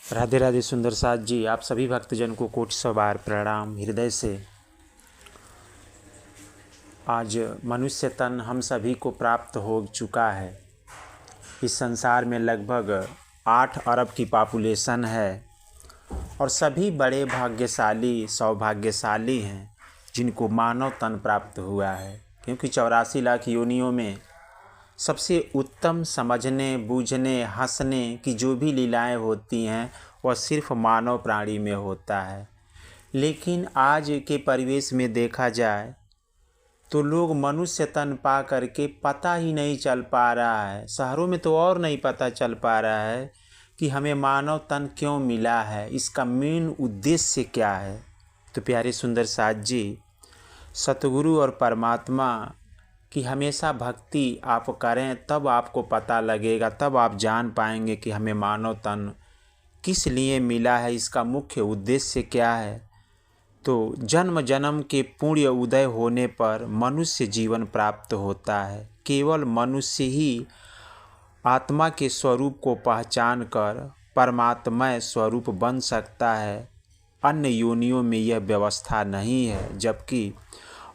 राधे राधे सुंदर साथ जी, आप सभी भक्तजन को कोटि सौ बार प्रणाम हृदय से। आज मनुष्य तन हम सभी को प्राप्त हो चुका है। इस संसार में लगभग 8 अरब की पॉपुलेशन है और सभी बड़े भाग्यशाली सौभाग्यशाली हैं जिनको मानव तन प्राप्त हुआ है, क्योंकि 84 लाख योनियों में सबसे उत्तम समझने बूझने हंसने की जो भी लीलाएं होती हैं वह सिर्फ मानव प्राणी में होता है। लेकिन आज के परिवेश में देखा जाए तो लोग मनुष्य तन पा करके पता ही नहीं चल पा रहा है, शहरों में तो और नहीं पता चल पा रहा है कि हमें मानव तन क्यों मिला है, इसका मेन उद्देश्य क्या है। तो प्यारे सुंदर साथ जी, सतगुरु और परमात्मा कि हमेशा भक्ति आप करें तब आपको पता लगेगा, तब आप जान पाएंगे कि हमें मानव तन किस लिए मिला है, इसका मुख्य उद्देश्य क्या है। तो जन्म जन्म के पुण्य उदय होने पर मनुष्य जीवन प्राप्त होता है। केवल मनुष्य ही आत्मा के स्वरूप को पहचान कर परमात्मय स्वरूप बन सकता है। अन्य योनियों में यह व्यवस्था नहीं है, जबकि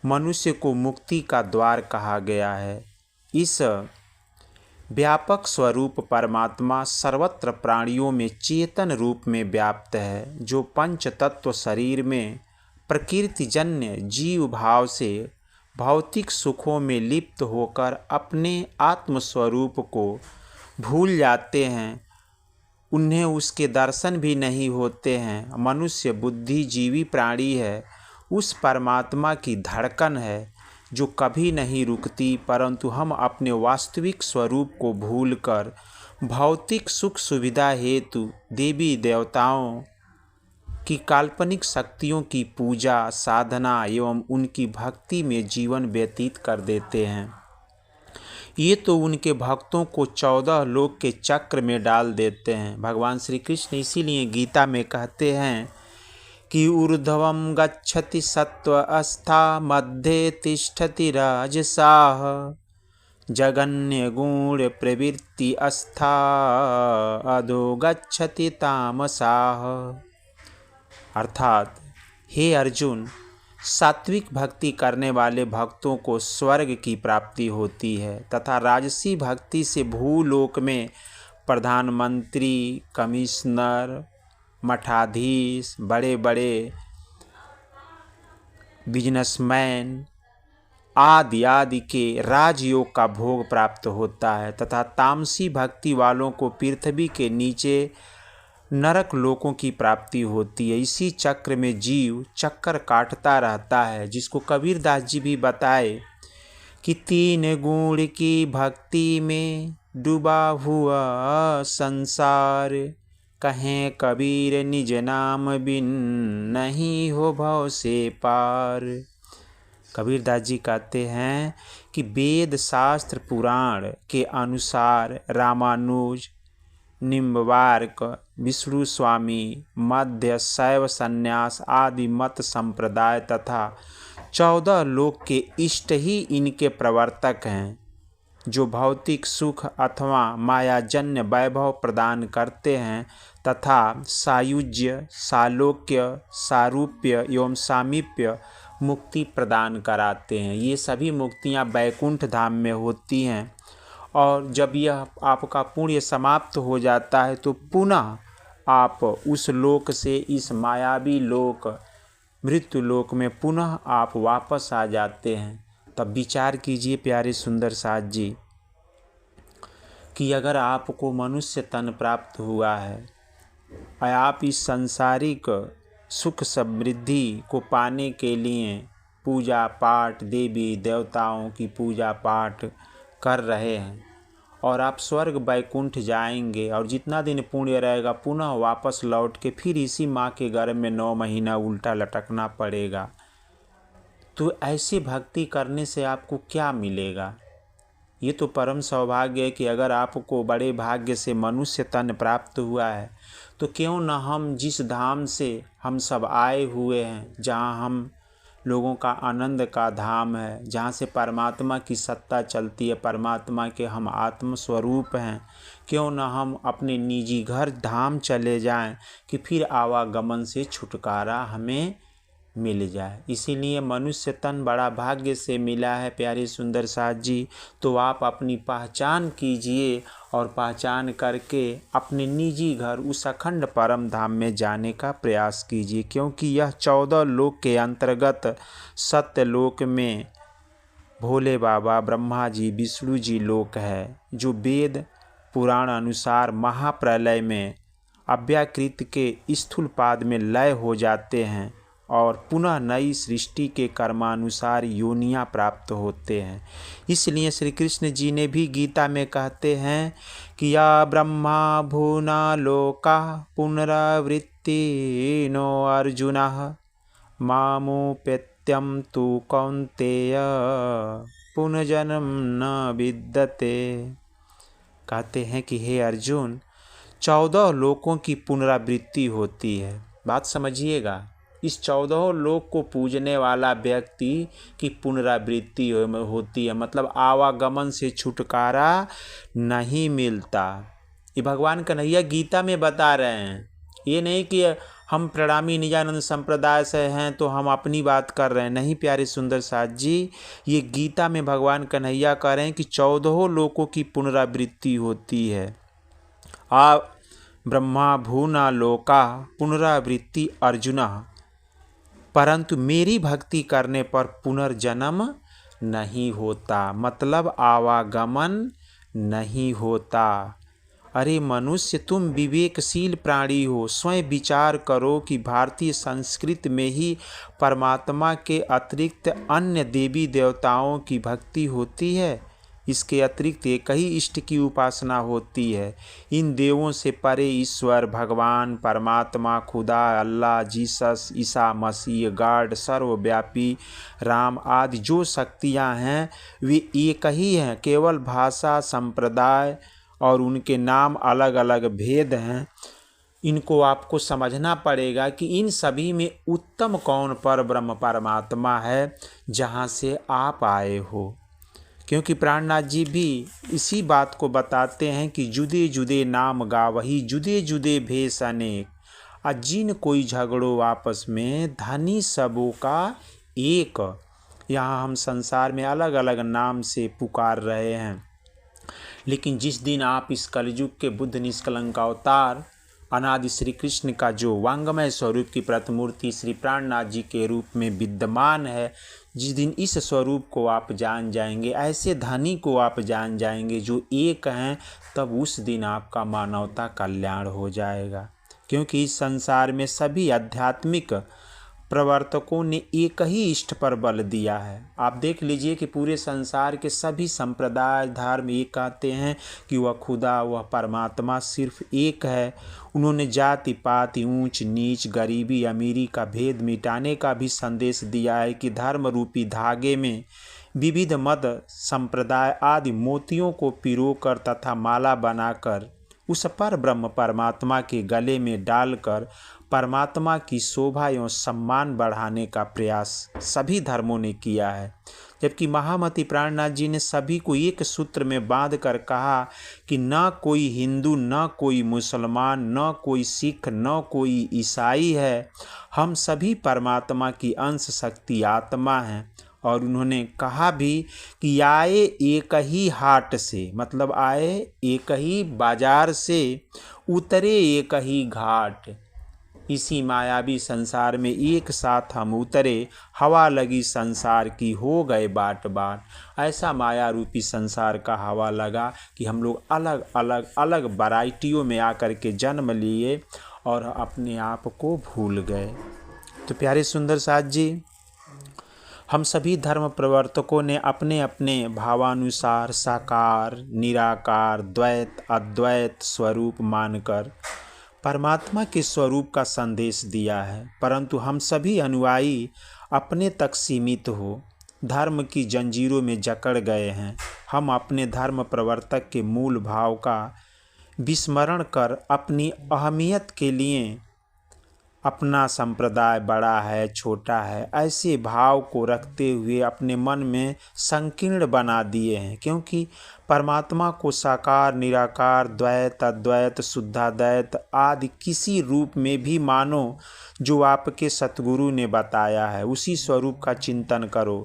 मनुष्य को मुक्ति का द्वार कहा गया है। इस व्यापक स्वरूप परमात्मा सर्वत्र प्राणियों में चेतन रूप में व्याप्त है, जो पंच तत्व शरीर में प्रकृतिजन्य जीव भाव से भौतिक सुखों में लिप्त होकर अपने आत्म स्वरूप को भूल जाते हैं, उन्हें उसके दर्शन भी नहीं होते हैं। मनुष्य बुद्धिजीवी प्राणी है, उस परमात्मा की धड़कन है जो कभी नहीं रुकती, परंतु हम अपने वास्तविक स्वरूप को भूलकर भौतिक सुख सुविधा हेतु देवी देवताओं की काल्पनिक शक्तियों की पूजा साधना एवं उनकी भक्ति में जीवन व्यतीत कर देते हैं। ये तो उनके भक्तों को 14 लोक के चक्र में डाल देते हैं। भगवान श्री कृष्ण इसीलिए गीता में कहते हैं कि ऊर्ध्वं गच्छति सत्त्वस्था मध्ये तिष्ठति राजसाः जगन्य गुण प्रवृत्ति अस्था अधो गच्छति तामसाः। अर्थात हे अर्जुन, सात्विक भक्ति करने वाले भक्तों को स्वर्ग की प्राप्ति होती है तथा राजसी भक्ति से भूलोक में प्रधानमंत्री, कमिश्नर, मठाधीश, बड़े बड़े बिजनेसमैन आदि आदि के राजयोग का भोग प्राप्त होता है तथा तामसी भक्ति वालों को पृथ्वी के नीचे नरक लोकों की प्राप्ति होती है। इसी चक्र में जीव चक्कर काटता रहता है, जिसको कबीरदास जी भी बताए कि 3 गुण की भक्ति में डूबा हुआ संसार, कहें कबीर निज नाम बिन नहीं हो भव से पार। कबीरदास जी कहते हैं कि वेद शास्त्र पुराण के अनुसार रामानुज, निम्बार्क, विष्णु स्वामी, मध्य शैव संन्यास आदि मत संप्रदाय तथा 14 लोक के इष्ट ही इनके प्रवर्तक हैं, जो भौतिक सुख अथवा मायाजन्य वैभव प्रदान करते हैं तथा सायुज्य, सालोक्य, सारूप्य एवं सामीप्य मुक्ति प्रदान कराते हैं। ये सभी मुक्तियाँ वैकुंठ धाम में होती हैं और जब यह आपका पुण्य समाप्त हो जाता है तो पुनः आप उस लोक से इस मायावी लोक मृत्यु लोक में पुनः आप वापस आ जाते हैं। तब विचार कीजिए प्यारे सुंदर साथ जी कि अगर आपको मनुष्य तन प्राप्त हुआ है और आप इस सांसारिक सुख समृद्धि को पाने के लिए पूजा पाठ देवी देवताओं की पूजा पाठ कर रहे हैं और आप स्वर्ग वैकुंठ जाएंगे और जितना दिन पुण्य रहेगा पुनः वापस लौट के फिर इसी माँ के गर्भ में 9 महीना उल्टा लटकना पड़ेगा, तो ऐसी भक्ति करने से आपको क्या मिलेगा। ये तो परम सौभाग्य है कि अगर आपको बड़े भाग्य से मनुष्य तन प्राप्त हुआ है तो क्यों न हम जिस धाम से हम सब आए हुए हैं, जहाँ हम लोगों का आनंद का धाम है, जहाँ से परमात्मा की सत्ता चलती है, परमात्मा के हम आत्म स्वरूप हैं। क्यों न हम अपने निजी घर धाम चले जाएं कि फिर आवागमन से छुटकारा हमें मिल जाए। इसीलिए मनुष्य तन बड़ा भाग्य से मिला है प्यारे सुंदर साथ जी। तो आप अपनी पहचान कीजिए और पहचान करके अपने निजी घर उस अखंड परम धाम में जाने का प्रयास कीजिए, क्योंकि यह 14 लोक के अंतर्गत सत्य लोक में भोले बाबा, ब्रह्मा जी, विष्णु जी लोक है, जो वेद पुराण अनुसार महाप्रलय में अव्याकृत के स्थूल पाद में लय हो जाते हैं और पुनः नई सृष्टि के कर्मानुसार योनियां प्राप्त होते हैं। इसलिए श्री कृष्ण जी ने भी गीता में कहते हैं कि या ब्रह्मा भूना लोका पुनरावृत्ति नो अर्जुनः मामुपेत्यं तु कौन्तेय पुनर्जन्म न विद्यते। कहते हैं कि हे अर्जुन, 14 लोकों की पुनरावृत्ति होती है। बात समझिएगा, इस 14 लोक को पूजने वाला व्यक्ति की पुनरावृत्ति होती है, मतलब आवागमन से छुटकारा नहीं मिलता। ये भगवान कन्हैया गीता में बता रहे हैं। ये नहीं कि हम प्रणामी निजानंद संप्रदाय से हैं तो हम अपनी बात कर रहे हैं। नहीं प्यारे सुंदर साथ जी, ये गीता में भगवान कन्हैया कह रहे हैं कि 14 लोकों की पुनरावृत्ति होती है। ब्रह्मा भूना लोका पुनरावृत्ति अर्जुन, परंतु मेरी भक्ति करने पर पुनर्जन्म नहीं होता, मतलब आवागमन नहीं होता। अरे मनुष्य, तुम विवेकशील प्राणी हो, स्वयं विचार करो कि भारतीय संस्कृति में ही परमात्मा के अतिरिक्त अन्य देवी देवताओं की भक्ति होती है। इसके अतिरिक्त एक ही इष्ट की उपासना होती है। इन देवों से परे ईश्वर, भगवान, परमात्मा, खुदा, अल्लाह, जीसस, ईसा मसीह, गॉड, सर्वव्यापी, राम आदि जो शक्तियां हैं वे एक ही हैं। केवल भाषा, संप्रदाय और उनके नाम अलग अलग भेद हैं। इनको आपको समझना पड़ेगा कि इन सभी में उत्तम कौन पर ब्रह्म परमात्मा है, जहाँ से आप आए हो। क्योंकि प्राणनाथ जी भी इसी बात को बताते हैं कि जुदे जुदे नाम गावही, जुदे जुदे भेष अनेक, अजिन कोई झगड़ो आपस में, धनी सबों का एक। यहाँ हम संसार में अलग अलग नाम से पुकार रहे हैं, लेकिन जिस दिन आप इस कलयुग के बुद्ध निष्कलंक अवतार अनादि श्री कृष्ण का जो वांगमय स्वरूप की प्रतिमूर्ति श्री प्राणनाथ जी के रूप में विद्यमान है, जिस दिन इस स्वरूप को आप जान जाएंगे, ऐसे धनी को आप जान जाएंगे जो एक हैं, तब उस दिन आपका मानवता कल्याण हो जाएगा। क्योंकि इस संसार में सभी आध्यात्मिक प्रवर्तकों ने एक ही इष्ट पर बल दिया है। आप देख लीजिए कि पूरे संसार के सभी संप्रदाय धर्म ये कहते हैं कि वह खुदा, वह परमात्मा सिर्फ एक है। उन्होंने जाति पाति, ऊंच नीच, गरीबी अमीरी का भेद मिटाने का भी संदेश दिया है कि धर्म रूपी धागे में विविध मत संप्रदाय आदि मोतियों को पिरोकर तथा माला बनाकर उस पर ब्रह्म परमात्मा के गले में डालकर परमात्मा की शोभा एवं सम्मान बढ़ाने का प्रयास सभी धर्मों ने किया है। जबकि महामति प्राणनाथ जी ने सभी को एक सूत्र में बांध कर कहा कि न कोई हिंदू, न कोई मुसलमान, न कोई सिख, न कोई ईसाई है, हम सभी परमात्मा की अंश शक्ति आत्मा हैं। और उन्होंने कहा भी कि आए एक ही हाट से, मतलब आए एक ही बाजार से, उतरे एक ही घाट। इसी मायावी संसार में एक साथ हम उतरे, हवा लगी संसार की, हो गए बाट बाट। ऐसा माया रूपी संसार का हवा लगा कि हम लोग अलग अलग अलग वैरायटियों में आकर के जन्म लिए और अपने आप को भूल गए। तो प्यारे सुंदर साथ जी, हम सभी धर्म प्रवर्तकों ने अपने अपने भावानुसार साकार, निराकार, द्वैत, अद्वैत स्वरूप मानकर परमात्मा के स्वरूप का संदेश दिया है। परंतु हम सभी अनुयायी अपने तक सीमित हो धर्म की जंजीरों में जकड़ गए हैं। हम अपने धर्म प्रवर्तक के मूल भाव का विस्मरण कर अपनी अहमियत के लिए अपना संप्रदाय बड़ा है छोटा है, ऐसे भाव को रखते हुए अपने मन में संकीर्ण बना दिए हैं। क्योंकि परमात्मा को साकार निराकार द्वैत अद्वैत शुद्धाद्वैत आदि किसी रूप में भी मानो जो आपके सतगुरु ने बताया है, उसी स्वरूप का चिंतन करो।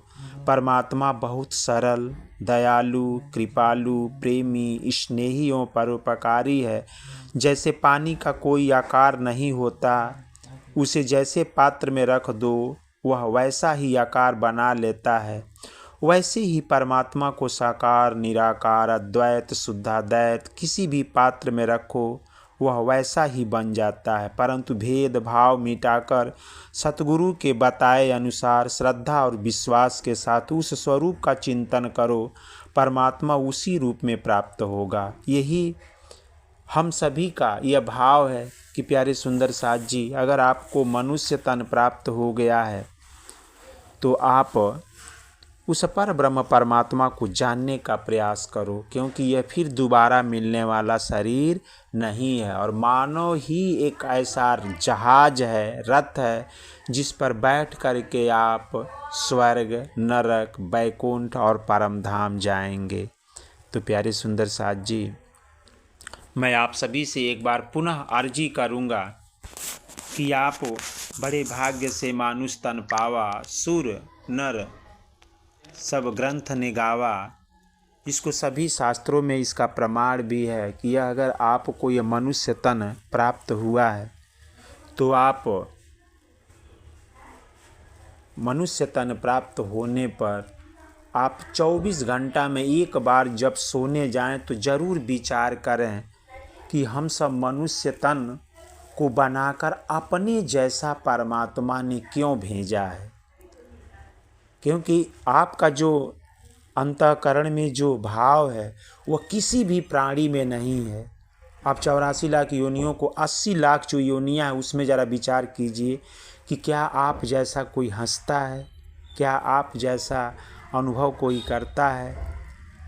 परमात्मा बहुत सरल दयालु कृपालु प्रेमी स्नेही और परोपकारी है। जैसे पानी का कोई आकार नहीं होता, उसे जैसे पात्र में रख दो वह वैसा ही आकार बना लेता है, वैसे ही परमात्मा को साकार निराकार अद्वैत शुद्धाद्वैत किसी भी पात्र में रखो वह वैसा ही बन जाता है। परंतु भेदभाव मिटाकर सतगुरु के बताए अनुसार श्रद्धा और विश्वास के साथ उस स्वरूप का चिंतन करो, परमात्मा उसी रूप में प्राप्त होगा। यही हम सभी का यह भाव है कि प्यारे सुंदर साथ जी, अगर आपको मनुष्य तन प्राप्त हो गया है तो आप उस पर ब्रह्म परमात्मा को जानने का प्रयास करो, क्योंकि यह फिर दोबारा मिलने वाला शरीर नहीं है। और मानव ही एक ऐसा जहाज है, रथ है, जिस पर बैठ करके आप स्वर्ग नरक बैकुंठ और परम धाम जाएंगे। तो प्यारे सुंदर साथ जी, मैं आप सभी से एक बार पुनः अर्जी करूँगा कि आप बड़े भाग्य से मानुष तन पावा, सुर नर सब ग्रंथ ने गावा। इसको सभी शास्त्रों में इसका प्रमाण भी है कि यह अगर आपको यह मनुष्य तन प्राप्त हुआ है तो आप मनुष्य तन प्राप्त होने पर आप 24 घंटा में एक बार जब सोने जाएं तो ज़रूर विचार करें कि हम सब मनुष्य तन को बनाकर अपने जैसा परमात्मा ने क्यों भेजा है। क्योंकि आपका जो अंतःकरण में जो भाव है वह किसी भी प्राणी में नहीं है। आप 84 लाख योनियों को 80 लाख जो योनियाँ हैं उसमें ज़रा विचार कीजिए कि क्या आप जैसा कोई हंसता है, क्या आप जैसा अनुभव कोई करता है?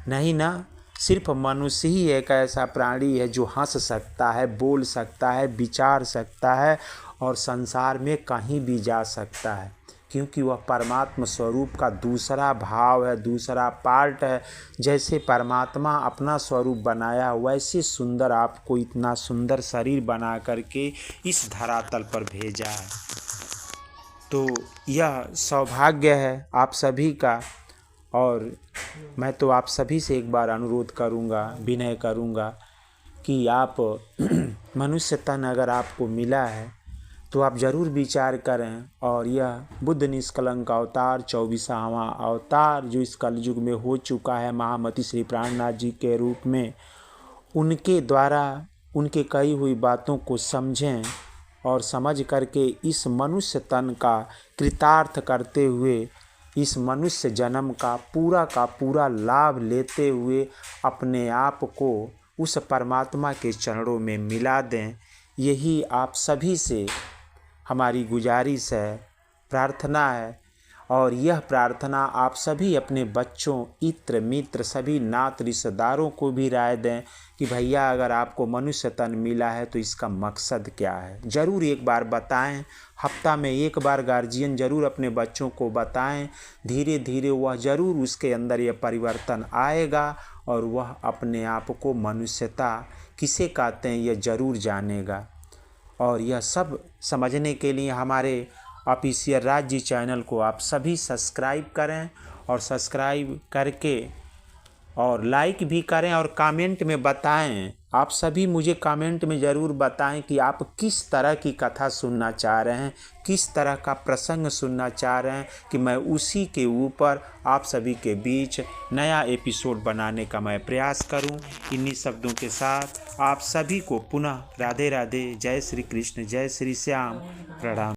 नहीं ना। सिर्फ मनुष्य ही एक ऐसा प्राणी है जो हंस सकता है, बोल सकता है, विचार सकता है और संसार में कहीं भी जा सकता है, क्योंकि वह परमात्मा स्वरूप का दूसरा भाव है, दूसरा पार्ट है। जैसे परमात्मा अपना स्वरूप बनाया वैसे सुंदर आपको इतना सुंदर शरीर बना करके इस धरातल पर भेजा है। तो यह सौभाग्य है आप सभी का, और मैं तो आप सभी से एक बार अनुरोध करूंगा, विनय करूंगा कि आप मनुष्य तन अगर आपको मिला है तो आप ज़रूर विचार करें। और यह बुद्ध निष्कलंक अवतार 24वां अवतार जो इस कलयुग में हो चुका है महामति श्री प्राणनाथ जी के रूप में, उनके द्वारा उनके कही हुई बातों को समझें और समझ करके इस मनुष्य तन का कृतार्थ करते हुए इस मनुष्य जन्म का पूरा लाभ लेते हुए अपने आप को उस परमात्मा के चरणों में मिला दें। यही आप सभी से हमारी गुजारिश है, प्रार्थना है। और यह प्रार्थना आप सभी अपने बच्चों, इत्र मित्र, सभी नात रिश्तेदारों को भी राय दें कि भैया अगर आपको मनुष्य तन मिला है तो इसका मकसद क्या है, ज़रूर एक बार बताएं। हफ्ता में एक बार गार्जियन ज़रूर अपने बच्चों को बताएं। धीरे धीरे वह ज़रूर उसके अंदर यह परिवर्तन आएगा और वह अपने आप को मनुष्यता किसे कहते हैं यह ज़रूर जानेगा। और यह सब समझने के लिए हमारे ऑफिशियल राज जी चैनल को आप सभी सब्सक्राइब करें और सब्सक्राइब करके और लाइक भी करें और कमेंट में बताएं। आप सभी मुझे कमेंट में ज़रूर बताएं कि आप किस तरह की कथा सुनना चाह रहे हैं, किस तरह का प्रसंग सुनना चाह रहे हैं कि मैं उसी के ऊपर आप सभी के बीच नया एपिसोड बनाने का मैं प्रयास करूं। इन्हीं शब्दों के साथ आप सभी को पुनः राधे राधे, जय श्री कृष्ण, जय श्री श्याम, प्रणाम।